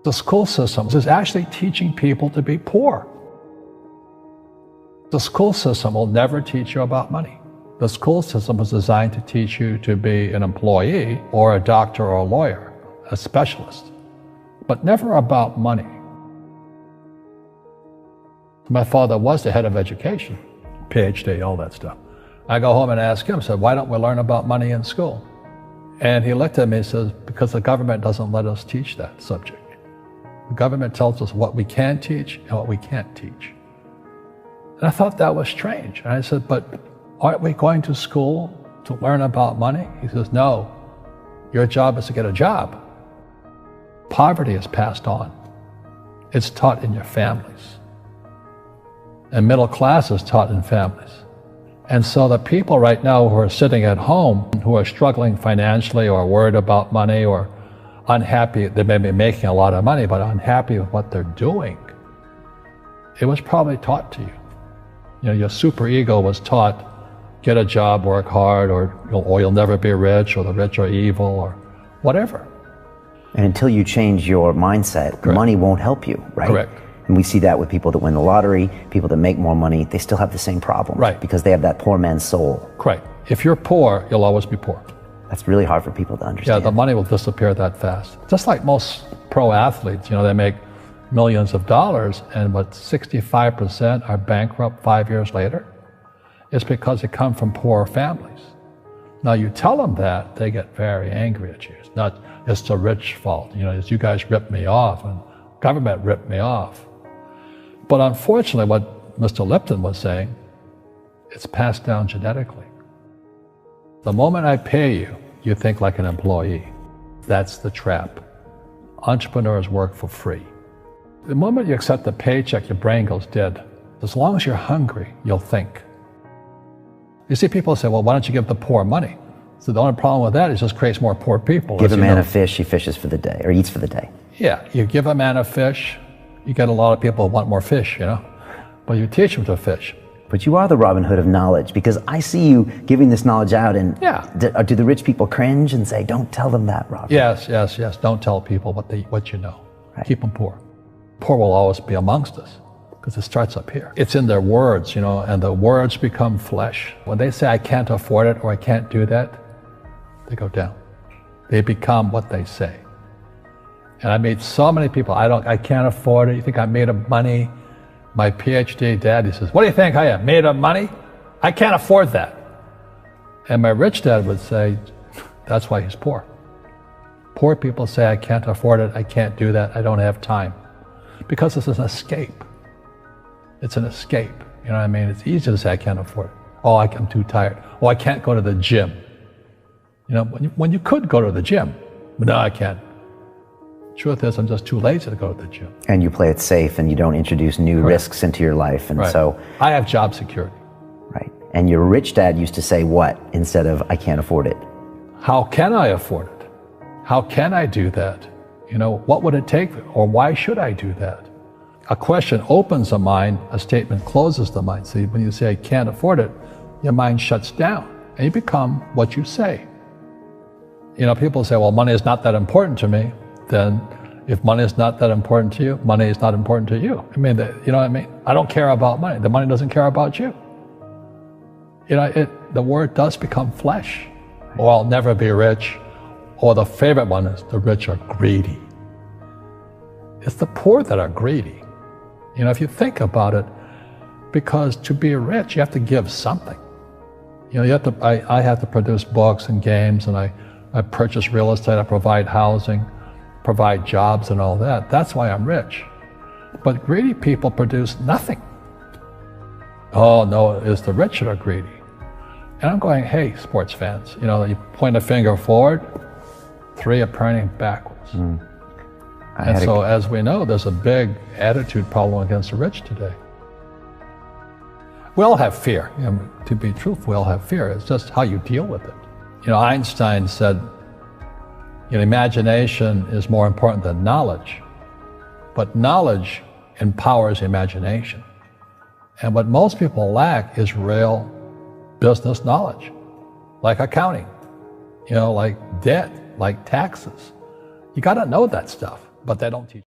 The school system is actually teaching people to be poor. The school system will never teach you about money. The school system was designed to teach you to be an employee or a doctor or a lawyer, a specialist, but never about money. My father was the head of education, PhD, all that stuff. I go home and ask him, I said, why don't we learn about money in school? And he looked at me and says, because the government doesn't let us teach that subject. The government tells us what we can teach and what we can't teach. And I thought that was strange. And I said, but aren't we going to school to learn about money? He says, no, your job is to get a job. Poverty is passed on. It's taught in your families. And middle class is taught in families. And so the people right now who are sitting at home, who are struggling financially or worried about money or unhappy, they may be making a lot of money, but unhappy with what they're doing, it was probably taught to you. You know, your superego was taught, get a job, work hard, or you'll never be rich, or the rich are evil, or whatever. And until you change your mindset, Correct. Money won't help you, right? Correct. And we see that with people that win the lottery, people that make more money, they still have the same problems. Right. Because they have that poor man's soul. Correct. If you're poor, you'll always be poor. That's really hard for people to understand. Yeah, the money will disappear that fast. Just like most pro athletes, you know, they make millions of dollars, and what 65% are bankrupt 5 years later. It's because they come from poor families. Now you tell them that, they get very angry at you. It's not, it's the rich fault. You know, it's you guys ripped me off and government ripped me off. But unfortunately, what Mr. Lipton was saying, it's passed down genetically. The moment I pay you, you think like an employee. That's the trap. Entrepreneurs work for free. The moment you accept the paycheck, your brain goes dead. As long as you're hungry, you'll think. You see people say, well, why don't you give the poor money? So the only problem with that is it just creates more poor people. Give a man a fish, he fishes for the day, or eats for the day. Yeah, you give a man a fish, you get a lot of people who want more fish, you know? But you teach them to fish. But you are the Robin Hood of knowledge, because I see you giving this knowledge out, and yeah. Do the rich people cringe and say, don't tell them that, Robin? Yes. Don't tell people what you know. Right. Keep them poor. Poor will always be amongst us, because it starts up here. It's in their words, you know, and the words become flesh. When they say, I can't afford it, or I can't do that, they go down. They become what they say. And I meet so many people, I can't afford it. You think I'm made of money? My PhD dad, he says, what do you think I am, made of money? I can't afford that. And my rich dad would say, that's why he's poor. Poor people say, I can't afford it, I can't do that, I don't have time. Because it's an escape. It's an escape, you know what I mean? It's easy to say, I can't afford it. Oh, I'm too tired. Oh, I can't go to the gym. You know, when you could go to the gym, but no, I can't. Truth is, I'm just too lazy to go to the gym. And you play it safe, and you don't introduce new Correct. risks into your life, and right. so... I have job security. Right. And your rich dad used to say what instead of, I can't afford it? How can I afford it? How can I do that? You know, what would it take, or why should I do that? A question opens the mind, a statement closes the mind. See, when you say, I can't afford it, your mind shuts down, and you become what you say. You know, people say, well, money is not that important to me. Then if money is not that important to you, money is not important to you. I mean, you know what I mean? I don't care about money. The money doesn't care about you. You know, the word does become flesh. Or I'll never be rich. Or the favorite one is the rich are greedy. It's the poor that are greedy. You know, if you think about it, because to be rich, you have to give something. You know, I have to produce books and games, and I purchase real estate, I provide housing, provide jobs and all that. That's why I'm rich. But greedy people produce nothing. Oh no, it's the rich that are greedy. And I'm going, hey, sports fans, you know, you point a finger forward, three are pointing backwards. And so as we know, there's a big attitude problem against the rich today. We all have fear. You know, to be truthful, we all have fear. It's just how you deal with it. You know, Einstein said, you know, imagination is more important than knowledge, but knowledge empowers imagination. And what most people lack is real business knowledge, like accounting, you know, like debt, like taxes. You got to know that stuff, but they don't teach.